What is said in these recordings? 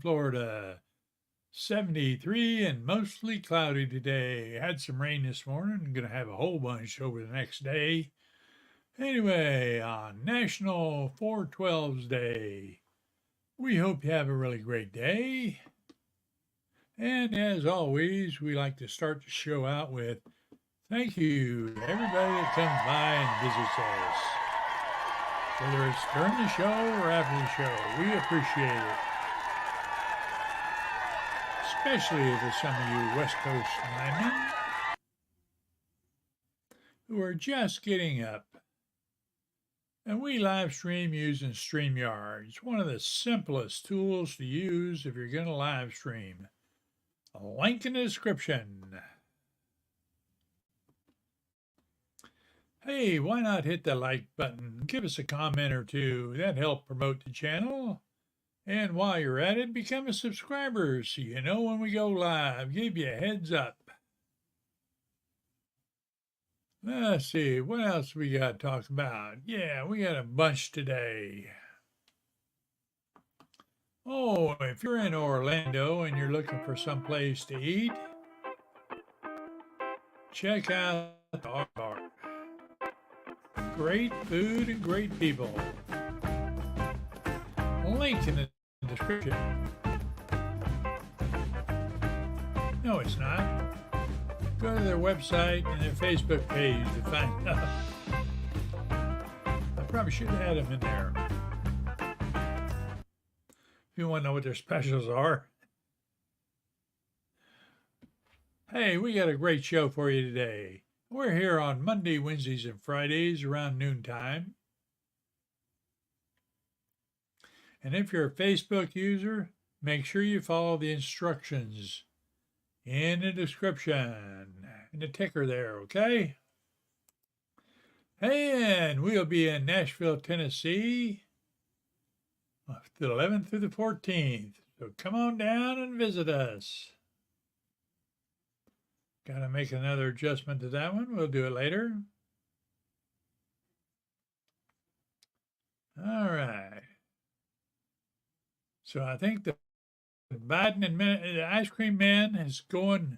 Florida. 73 and mostly cloudy today. Had some rain this morning. Going to have a whole bunch over the next day. Anyway, on National 412s Day, we hope you have a really great day. And as always, we like to start the show out with thank you to everybody that comes by and visits us. Whether it's during the show or after the show, we appreciate it. Especially to some of you West Coast linemen who are just getting up. And we live stream using Streamyard. It's one of the simplest tools to use if you're going to live stream. A link in the description. Hey, why not hit the like button? Give us a comment or two. That helps promote the channel. And while you're at it, become a subscriber so you know when we go live. Give you a heads up. Let's see, what else we got to talk about? Yeah, we got a bunch today. Oh, if you're in Orlando and you're looking for some place to eat, check out the Art. Great food and great people. Link in the description. No, it's not. Go to their website and their Facebook page to find out. I probably should have had them in there. If you want to know what their specials are. Hey, we got a great show for you today. We're here on Monday, Wednesdays, and Fridays around noontime. And if you're a Facebook user, make sure you follow the instructions in the description, in the ticker there, okay? And we'll be in Nashville, Tennessee, the 11th through the 14th. So come on down and visit us. Got to make another adjustment to that one. We'll do it later. All right. So I think the Biden the ice cream man is going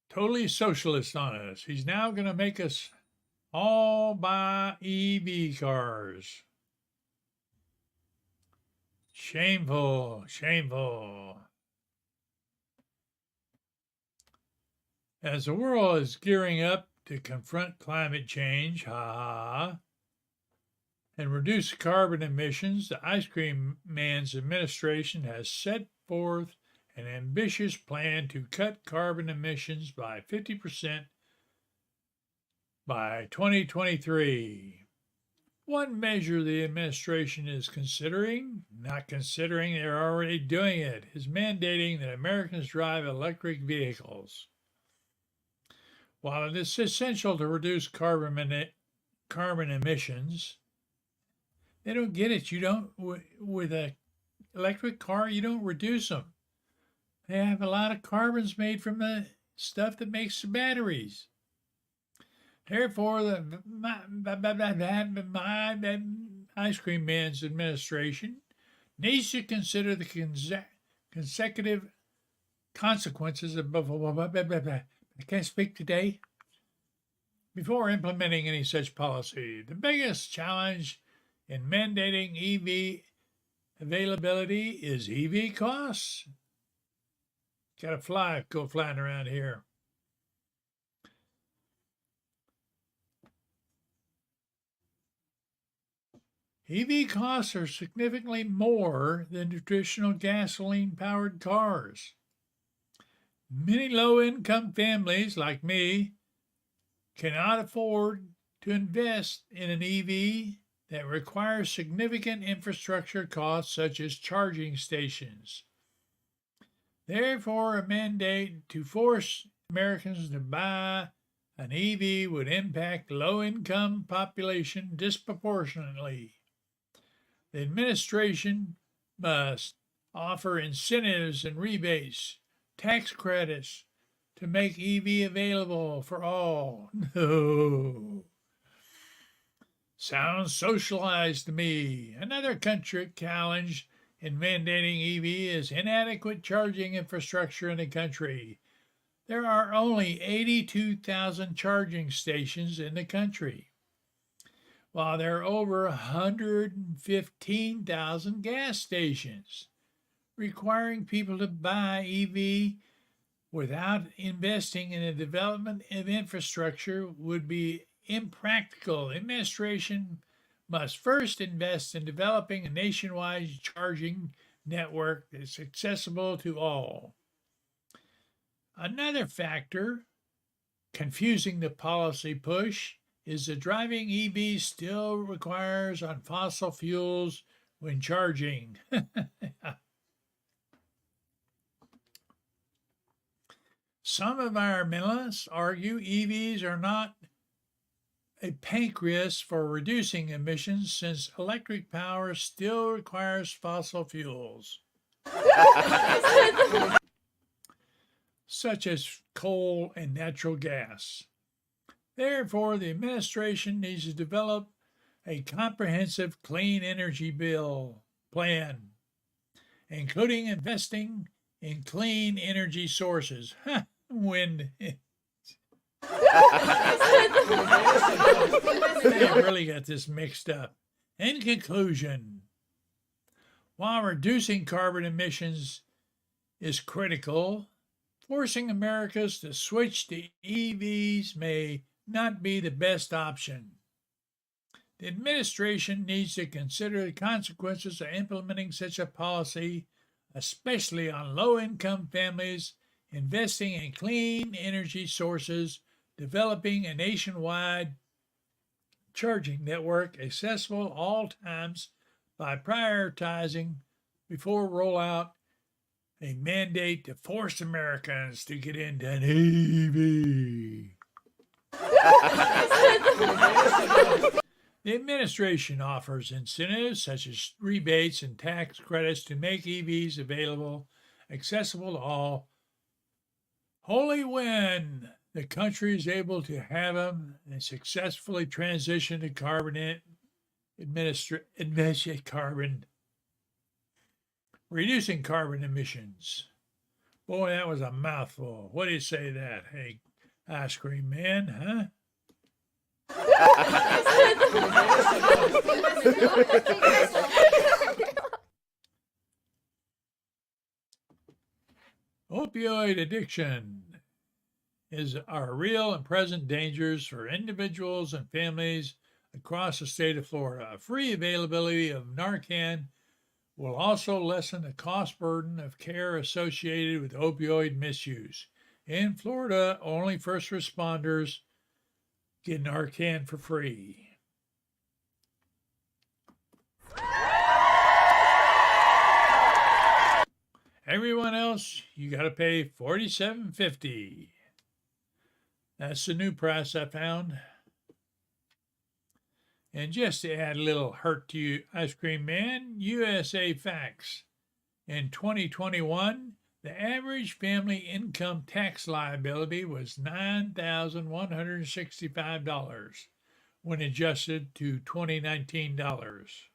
totally socialist on us. He's now going to make us all buy EV cars. Shameful, shameful. As the world is gearing up to confront climate change, and reduce carbon emissions, the Ice Cream Man's administration has set forth an ambitious plan to cut carbon emissions by 50% by 2023. One measure the administration is not considering they're already doing it, is mandating that Americans drive electric vehicles. While it is essential to reduce carbon emissions, they don't get it. You don't, with an electric car, you don't reduce them. They have a lot of carbons made from the stuff that makes the batteries. Therefore, my ice cream man's administration needs to consider the consecutive consequences of I can't speak today. Before implementing any such policy, the biggest challenge in mandating EV availability is EV costs. Got to go flying around here. EV costs are significantly more than traditional gasoline-powered cars. Many low-income families like me cannot afford to invest in an EV that requires significant infrastructure costs such as charging stations. Therefore, a mandate to force Americans to buy an EV would impact low-income population disproportionately. The administration must offer incentives and rebates, tax credits to make EV available for all. No. Sounds socialized to me. Another country challenge in mandating EV is inadequate charging infrastructure in the country. There are only 82,000 charging stations in the country, while there are over 115,000 gas stations. Requiring people to buy EV without investing in the development of infrastructure would be impractical. Administration must first invest in developing a nationwide charging network that's accessible to all. Another factor confusing the policy push is that driving EVs still requires on fossil fuels when charging. Some environmentalists argue EVs are not a pancreas for reducing emissions since electric power still requires fossil fuels, such as coal and natural gas. Therefore, the administration needs to develop a comprehensive clean energy bill plan, including investing in clean energy sources. Wind. They really got this mixed up. In conclusion, while reducing carbon emissions is critical, forcing Americans to switch to EVs may not be the best option. The administration needs to consider the consequences of implementing such a policy, especially on low-income families, investing in clean energy sources, developing a nationwide charging network accessible at all times by prioritizing before rollout a mandate to force Americans to get into an EV. The administration offers incentives such as rebates and tax credits to make EVs accessible to all, only when the country is able to have them and successfully transition to reducing carbon emissions. Boy, that was a mouthful. What do you say to that? Hey, ice cream man, huh? Opioid addiction are real and present dangers for individuals and families across the state of Florida. Free availability of Narcan will also lessen the cost burden of care associated with opioid misuse. In Florida, only first responders get Narcan for free. Everyone else, you got to pay $47.50. That's the new price I found. And just to add a little hurt to you, Ice Cream Man, USA facts. In 2021, the average family income tax liability was $9,165 when adjusted to 2019 dollars.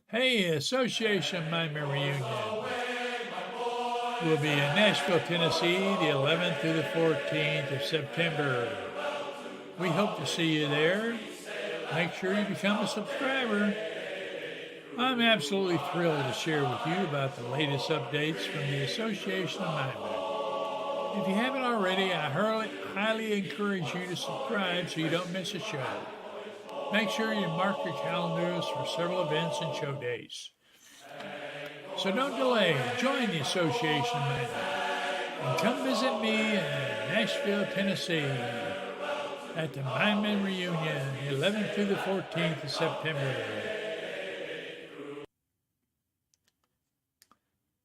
Hey, Association Miami Reunion will be in Nashville, Tennessee, the 11th through the 14th of September. We hope to see you there. Make sure you become a subscriber. I'm absolutely thrilled to share with you about the latest updates from the Association of Miami. If you haven't already, I highly encourage you to subscribe so you don't miss a show. Make sure you mark your calendars for several events and show dates. So don't delay. Join the Association of Miami and come visit me in Nashville, Tennessee at the Miami Reunion, the 11th through the 14th of September.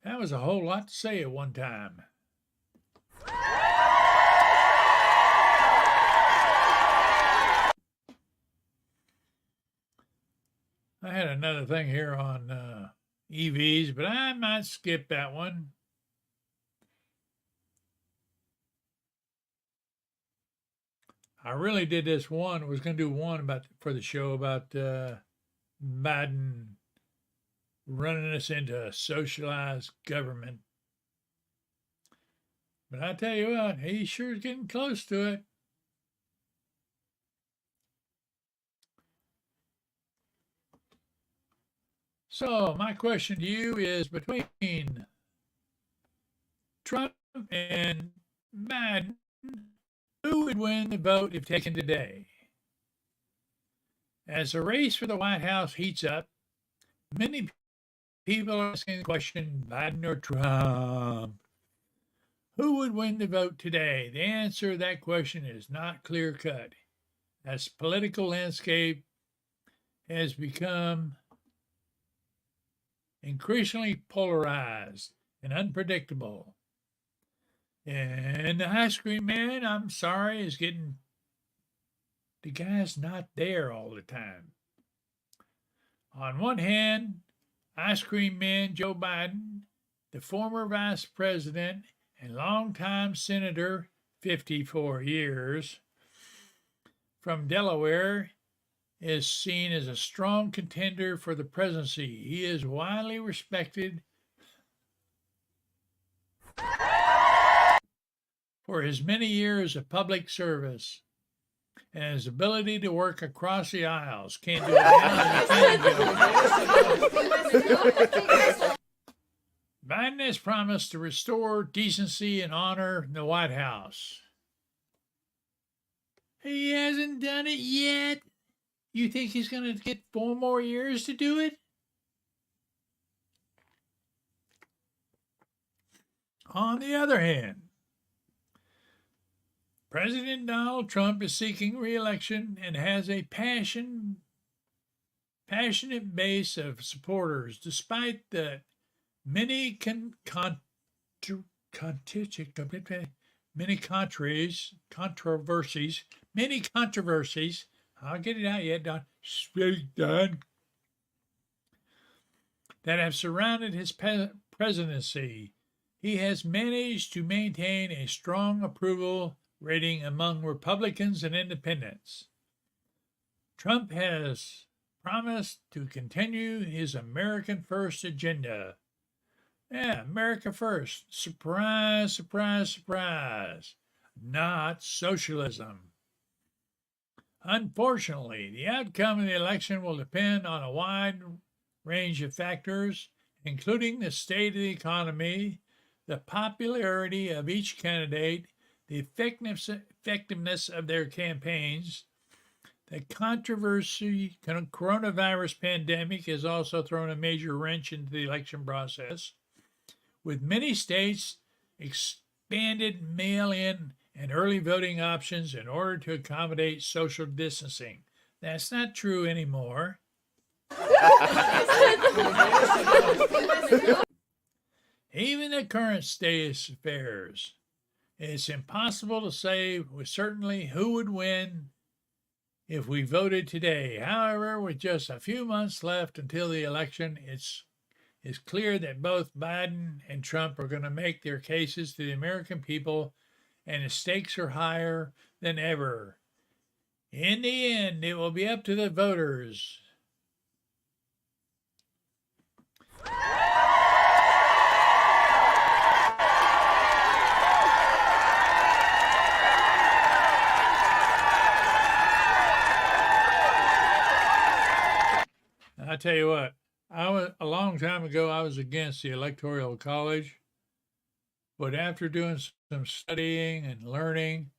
That was a whole lot to say at one time. I had another thing here on EVs, but I might skip that one. I really did this one. Was going to do one for the show about Biden running us into a socialized government. But I tell you what, he sure is getting close to it. So my question to you is, between Trump and Biden, who would win the vote if taken today? As the race for the White House heats up, many people are asking the question, Biden or Trump? Who would win the vote today? The answer to that question is not clear cut, as political landscape has become increasingly polarized and unpredictable. And the ice cream man, I'm sorry, is getting, the guy's not there all the time. On one hand, ice cream man Joe Biden, the former vice president and longtime senator, 54 years, from Delaware, is seen as a strong contender for the presidency. He is widely respected for his many years of public service and his ability to work across the aisles. Can't do it now. Biden has promised to restore decency and honor in the White House. He hasn't done it yet. You think he's going to get 4 more years to do it? On the other hand, President Donald Trump is seeking re-election and has a passionate base of supporters, despite the many controversies. I'll get it out yet, Don. Speak, Don. That have surrounded his presidency. He has managed to maintain a strong approval rating among Republicans and independents. Trump has promised to continue his American First agenda. Yeah, America First. Surprise, surprise, surprise. Not socialism. Unfortunately, the outcome of the election will depend on a wide range of factors, including the state of the economy, the popularity of each candidate, the effectiveness of their campaigns. The coronavirus pandemic has also thrown a major wrench into the election process, with many states expanded mail-in and early voting options in order to accommodate social distancing. That's not true anymore. Even the current state of affairs, it's impossible to say with certainty who would win if we voted today. However, with just a few months left until the election, it's clear that both Biden and Trump are going to make their cases to the American people, and the stakes are higher than ever. In the end, it will be up to the voters. I tell you what, a long time ago, I was against the Electoral College, but after doing some studying and learning,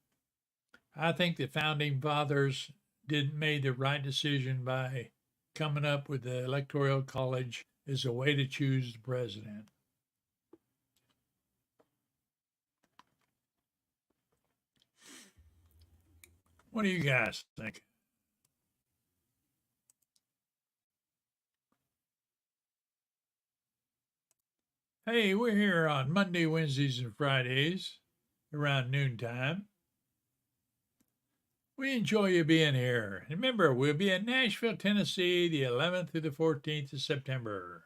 I think the founding fathers made the right decision by coming up with the Electoral College as a way to choose the president. What do you guys think? Hey, we're here on Monday, Wednesdays, and Fridays around noontime. We enjoy you being here. Remember, we'll be in Nashville, Tennessee, the 11th through the 14th of September.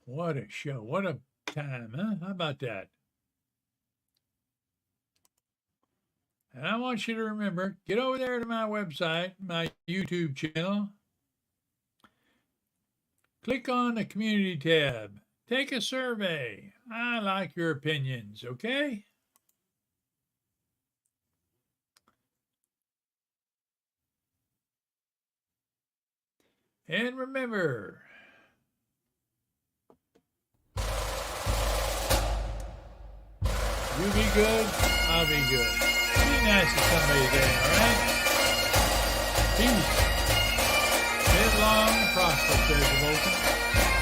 What a show. What a time, huh? How about that? And I want you to remember, get over there to my website, my YouTube channel. Click on the community tab. Take a survey. I like your opinions, okay? And remember, you be good, I'll be good. Be nice to somebody today, all right? Peace. Live long and prosper, says the Vulcan.